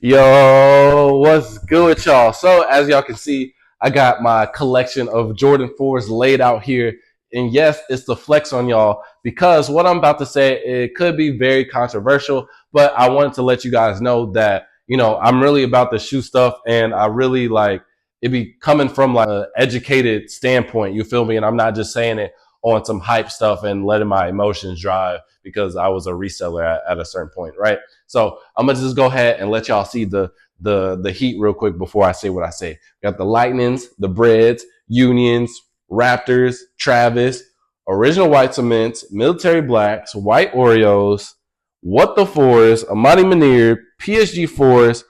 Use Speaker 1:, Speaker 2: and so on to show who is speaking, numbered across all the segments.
Speaker 1: Yo, what's good with y'all? So, as y'all can see, I got my collection of Jordan 4s laid out here. And yes, it's the flex on y'all because what I'm about to say, it could be very controversial, but I wanted to let you guys know that, I'm really about the shoe stuff and I really like it be coming from like an educated standpoint. You feel me? And I'm not just saying it on some hype stuff and letting my emotions drive because I was a reseller at a certain point, right? So I'm gonna just go ahead and let y'all see the heat real quick before I say what I say. We got the Lightnings, the Breads, Unions, Raptors, Travis, Original White Cements, Military Blacks, White Oreos, What the Fours, Amani Manir, PSG Fours,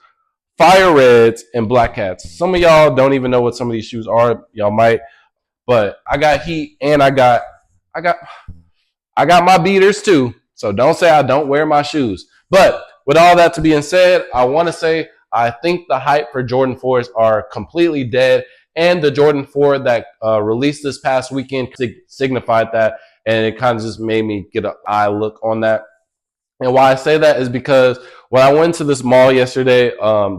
Speaker 1: Fire Reds, and Black Cats. Some of y'all don't even know what some of these shoes are. Y'all might, but I got heat and I got I got my beaters too. So don't say I don't wear my shoes. But with all that to being said, I want to say I think the hype for Jordan 4s are completely dead. And the Jordan 4 that released this past weekend signified that. And it kind of just made me get an eye look on that. And why I say that is because when I went to this mall yesterday,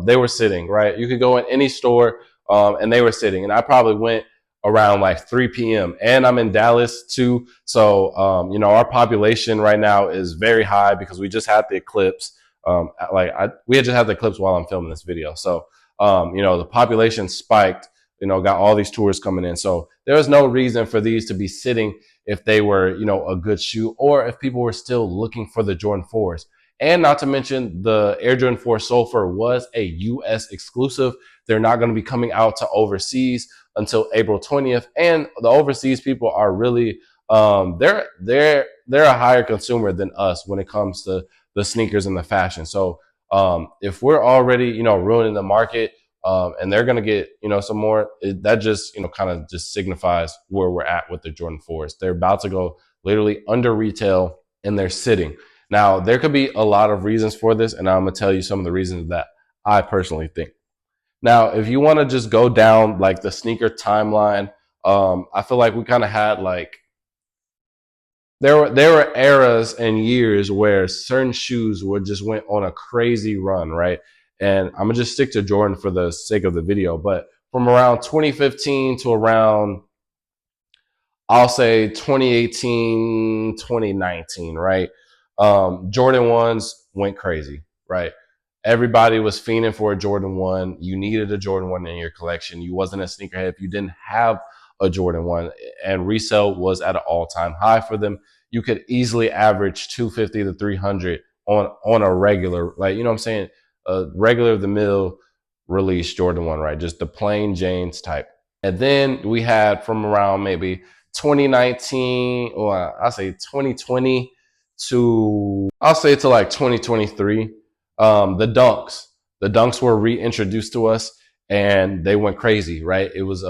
Speaker 1: they were sitting, right? You could go in any store and they were sitting. And I probably went around like 3 p.m. And I'm in Dallas too. So, our population right now is very high because we just had the eclipse. We had just had the eclipse while I'm filming this video. So, the population spiked, got all these tourists coming in. So there was no reason for these to be sitting if they were, a good shoe or if people were still looking for the Jordan 4s. And not to mention the Air Jordan 4 Sulfur was a US exclusive. They're not going to be coming out to overseas until April 20th. And the overseas people are really they're a higher consumer than us when it comes to the sneakers and the fashion. So if we're already, ruining the market, and they're going to get, some more, that just, kind of just signifies where we're at with the Jordan 4s. They're about to go literally under retail and they're sitting. Now, there could be a lot of reasons for this, and I'm going to tell you some of the reasons that I personally think. Now, if you want to just go down like the sneaker timeline, I feel like we kind of had like there were eras and years where certain shoes would just went on a crazy run, right? And I'm gonna just stick to Jordan for the sake of the video, but from around 2015 to around I'll say 2018, 2019, right? Jordan 1s went crazy, right? Everybody was fiending for a Jordan 1. You needed a Jordan 1 in your collection. You wasn't a sneakerhead if you didn't have a Jordan 1. And resale was at an all-time high for them. You could easily average 250 to 300 on a regular, like, you know what I'm saying? A regular of the mill release Jordan 1, right? Just the plain Jane's type. And then we had from around maybe 2019, or I'll say 2020 to I'll say to like 2023. The dunks were reintroduced to us and they went crazy, right? It was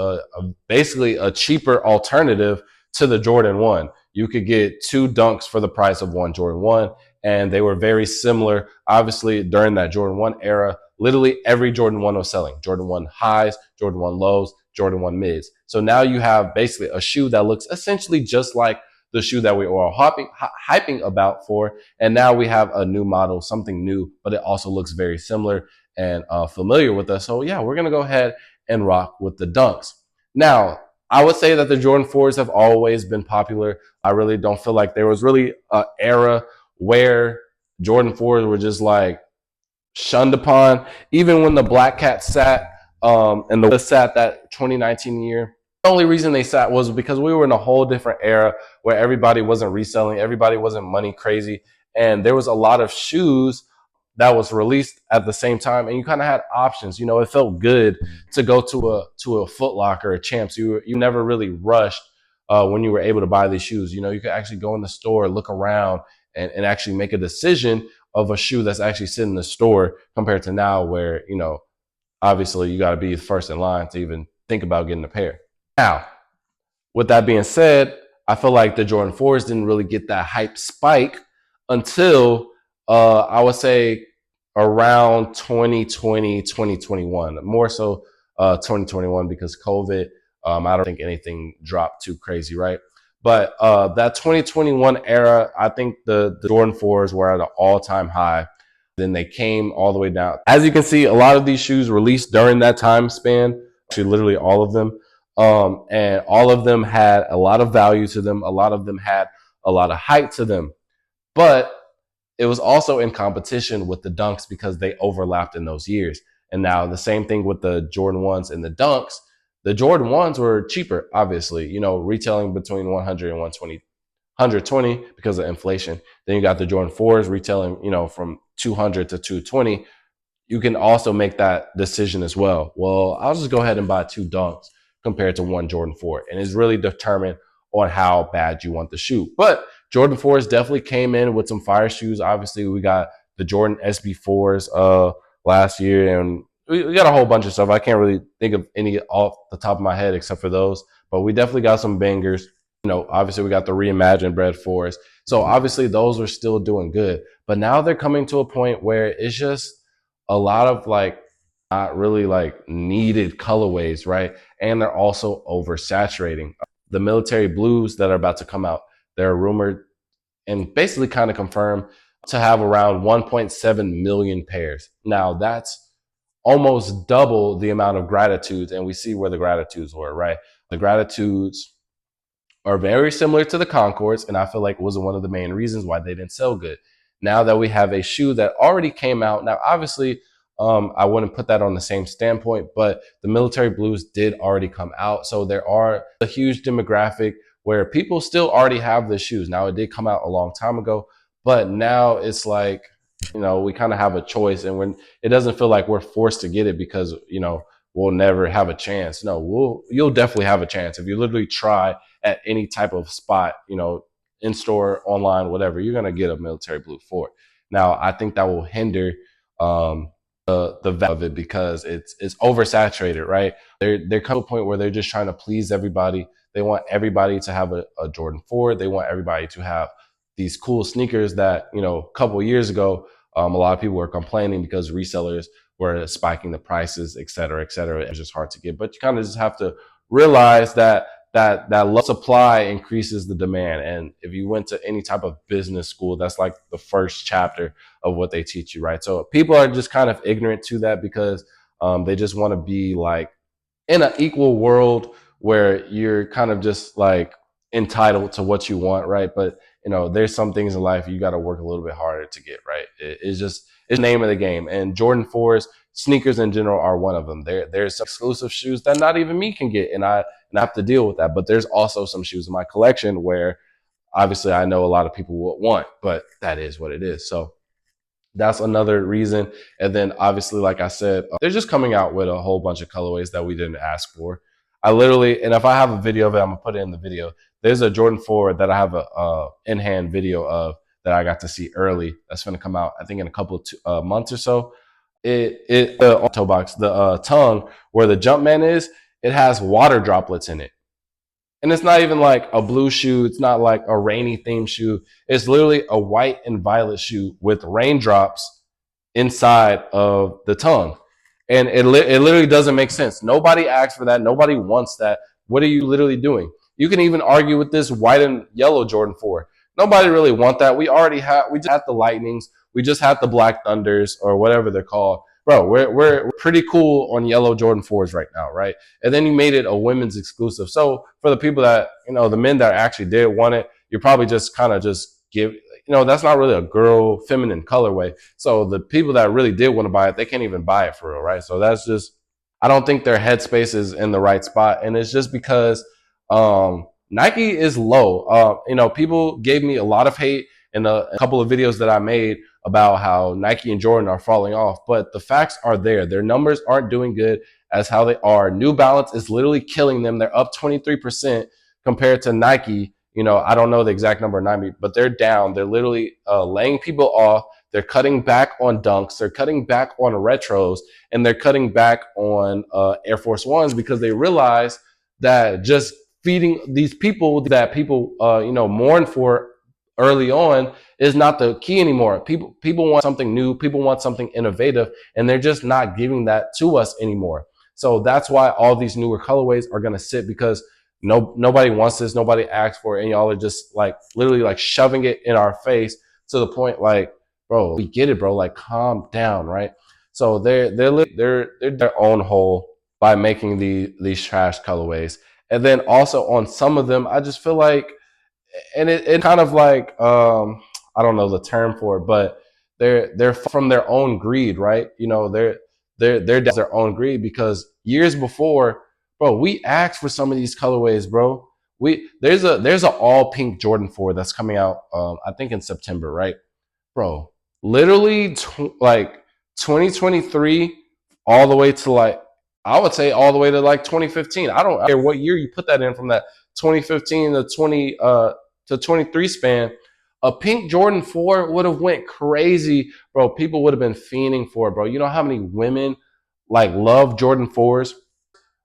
Speaker 1: basically a cheaper alternative to the Jordan 1. You could get two dunks for the price of one Jordan 1, and they were very similar. Obviously, during that Jordan 1 era, literally every Jordan 1 was selling. Jordan 1 highs, Jordan 1 lows, Jordan 1 mids. So now you have basically a shoe that looks essentially just like the shoe that we were all hyping about for. And now we have a new model, something new, but it also looks very similar and familiar with us. So yeah, we're going to go ahead and rock with the dunks. Now, I would say that the Jordan 4s have always been popular. I really don't feel like there was really an era where Jordan 4s were just like shunned upon. Even when the Black Cat sat, and the sat that 2019 year, the only reason they sat was because we were in a whole different era where everybody wasn't reselling, everybody wasn't money crazy, and there was a lot of shoes that was released at the same time, and you kind of had options. It felt good to go to a Foot Locker, a Champs. You never really rushed when you were able to buy these shoes. You could actually go in the store, look around, and actually make a decision of a shoe that's actually sitting in the store compared to now where, obviously you got to be first in line to even think about getting a pair. Now, with that being said, I feel like the Jordan 4s didn't really get that hype spike until I would say around 2020, 2021, more so 2021 because COVID. I don't think anything dropped too crazy, right? But that 2021 era, I think the Jordan 4s were at an all-time high. Then they came all the way down. As you can see, a lot of these shoes released during that time span, actually literally all of them. And all of them had a lot of value to them. A lot of them had a lot of hype to them. But it was also in competition with the Dunks because they overlapped in those years. And now the same thing with the Jordan 1s and the Dunks. The Jordan 1s were cheaper, obviously, retailing between 100 and 120 because of inflation. Then you got the Jordan 4s retailing, from 200 to 220. You can also make that decision as well. Well, I'll just go ahead and buy 2 Dunks compared to 1 Jordan 4. And it's really determined on how bad you want the shoe. But Jordan 4s definitely came in with some fire shoes. Obviously, we got the Jordan SB4s last year, and we got a whole bunch of stuff. I can't really think of any off the top of my head except for those. But we definitely got some bangers. Obviously we got the reimagined Bread 4s. So obviously those are still doing good. But now they're coming to a point where it's just a lot of not really needed colorways, right? And they're also oversaturating. The military blues that are about to come out, they're rumored and basically kind of confirmed to have around 1.7 million pairs. Now that's almost double the amount of Gratitudes, and we see where the Gratitudes were, right? The Gratitudes are very similar to the Concords, and I feel like it was one of the main reasons why they didn't sell good. Now that we have a shoe that already came out, now obviously I wouldn't put that on the same standpoint, but the military blues did already come out. So there are a huge demographic where people still already have the shoes. Now it did come out a long time ago, but now it's like, we kind of have a choice, and when it doesn't feel like we're forced to get it because, we'll never have a chance. No, you'll definitely have a chance. If you literally try at any type of spot, in store, online, whatever, you're going to get a military blue 4. Now, I think that will hinder the value of it because it's oversaturated, right? They're come to a point where they're just trying to please everybody. They want everybody to have a Jordan 4. They want everybody to have these cool sneakers that, a couple of years ago, a lot of people were complaining because resellers were spiking the prices, et cetera, et cetera. It was just hard to get. But you kind of just have to realize that low supply increases the demand. And if you went to any type of business school, that's like the first chapter of what they teach you, right? So people are just kind of ignorant to that because they just want to be in an equal world where you're kind of just entitled to what you want, right? But there's some things in life you got to work a little bit harder to get, right? It's the name of the game. And Jordan 4s, sneakers in general, are one of them. There's some exclusive shoes that not even me can get, and I have to deal with that. But there's also some shoes in my collection where obviously I know a lot of people would want, but that is what it is. So that's another reason. And then obviously, like I said, they're just coming out with a whole bunch of colorways that we didn't ask for. And if I have a video of it, I'm gonna put it in the video. There's a Jordan 4 that I have a in-hand video of that I got to see early. That's gonna come out, I think, in a couple of months or so. The toe box, the tongue where the Jumpman is, it has water droplets in it. And it's not even like a blue shoe. It's not like a rainy themed shoe. It's literally a white and violet shoe with raindrops inside of the tongue. And it literally doesn't make sense. Nobody asked for that. Nobody wants that. What are you literally doing? You can even argue with this white and yellow Jordan 4. Nobody really want that. We just had the Lightnings. We just had the Black Thunders or whatever they're called. Bro, we're pretty cool on yellow Jordan 4s right now, right? And then you made it a women's exclusive. So for the people that, the men that actually did want it, you're probably just kind of just give, that's not really a girl feminine colorway. So the people that really did want to buy it, they can't even buy it for real, right? So that's just, I don't think their headspace is in the right spot. And it's just because Nike is low. People gave me a lot of hate in a couple of videos that I made about how Nike and Jordan are falling off, but the facts are there. Their numbers aren't doing good as how they are. New Balance is literally killing them. They're up 23% compared to Nike. I don't know the exact number of Nike, but they're down. They're literally laying people off. They're cutting back on Dunks. They're cutting back on retros, and they're cutting back on Air Force Ones because they realize that just feeding these people that people mourn for early on is not the key anymore. People want something new. People want something innovative, and they're just not giving that to us anymore. So that's why all these newer colorways are going to sit because nobody wants this. Nobody asked for it. And y'all are just literally shoving it in our face to the point bro, we get it, bro. Like, calm down, right? So they're their own hole by making these trash colorways. And then also on some of them, I just feel like, and it kind of like, I don't know the term for it, but they're from their own greed, right? You know, they're their own greed, because years before, bro, we asked for some of these colorways, bro. There's a all pink Jordan 4 that's coming out, I think in September, right? Bro, literally like 2023 all the way to like, I would say all the way to like 2015. I don't care what year you put that in, from that 2015 to 23 span. A pink Jordan 4 would have went crazy, bro. People would have been fiending for it, bro. You know how many women like love Jordan 4s?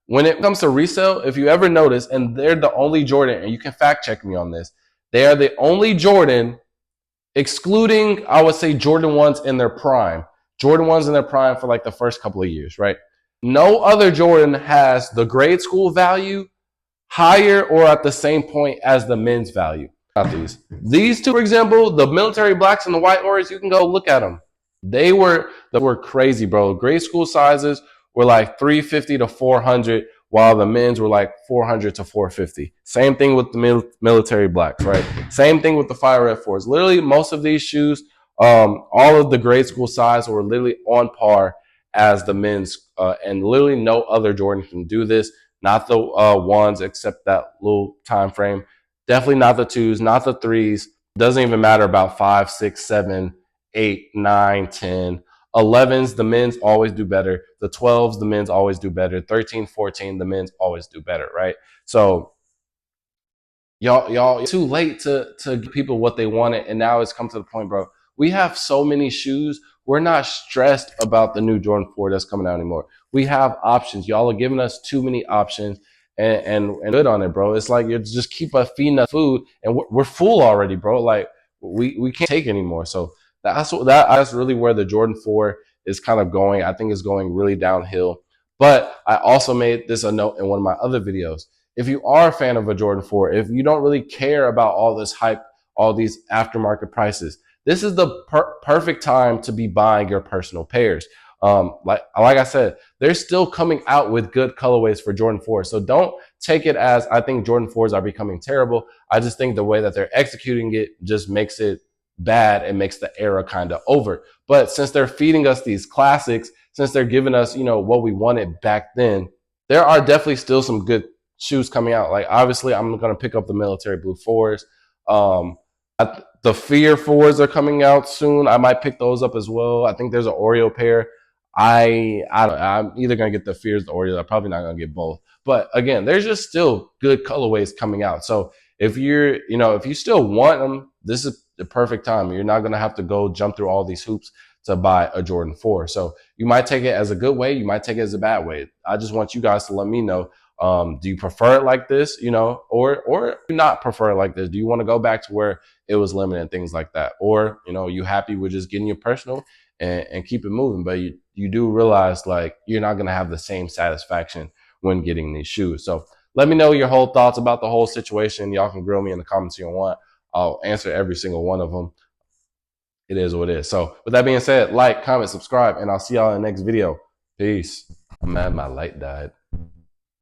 Speaker 1: When it comes to resale, if you ever notice, and they're the only Jordan, and you can fact check me on this, they are the only Jordan, excluding, I would say, Jordan 1s in their prime. Jordan 1s in their prime for like the first couple of years, right? No other Jordan has the grade school value higher or at the same point as the men's value. Not these two, for example, the military blacks and the white orange, you can go look at them. They were crazy, bro. Grade school sizes were like 350 to 400, while the men's were like 400 to 450. Same thing with the military blacks, right? Same thing with the Fire Red 4s. Literally, most of these shoes, all of the grade school size were literally on par as the men's, and literally no other Jordan can do this. Not the ones, except that little time frame. Definitely not the twos, not the threes. Doesn't even matter about 5, 6, 7, 8, 9, 10. 11s, the men's always do better. The 12s, the men's always do better. 13, 14, the men's always do better, right? So y'all, it's too late to give people what they wanted, and now it's come to the point, bro. We have so many shoes. We're not stressed about the new Jordan 4 that's coming out anymore. We have options. Y'all are giving us too many options, and good on it, bro. It's like you just keep us feeding us food, and we're full already, bro. Like we can't take anymore. So that's really where the Jordan 4 is kind of going. I think it's going really downhill. But I also made this a note in one of my other videos. If you are a fan of a Jordan 4, if you don't really care about all this hype, all these aftermarket prices, this is the perfect time to be buying your personal pairs. Like I said, they're still coming out with good colorways for Jordan 4. So don't take it as I think Jordan 4s are becoming terrible. I just think the way that they're executing it just makes it bad and makes the era kind of over. But since they're feeding us these classics, since they're giving us, what we wanted back then, there are definitely still some good shoes coming out. Like obviously, I'm gonna pick up the military blue 4s. The Fear 4s are coming out soon. I might pick those up as well. I think there's an Oreo pair. I'm either gonna get the Fears, the Oreos. I'm probably not gonna get both. But again, there's just still good colorways coming out. So if if you still want them, this is the perfect time. You're not gonna have to go jump through all these hoops to buy a Jordan 4. So you might take it as a good way. You might take it as a bad way. I just want you guys to let me know. Do you prefer it like this, or not prefer it like this? Do you want to go back to where it was limited and things like that? Or, you happy with just getting your personal and keep it moving? But you do realize like you're not going to have the same satisfaction when getting these shoes. So let me know your whole thoughts about the whole situation. Y'all can grill me in the comments if you want. I'll answer every single one of them. It is what it is. So with that being said, like, comment, subscribe, and I'll see y'all in the next video. Peace. I'm mad my light died.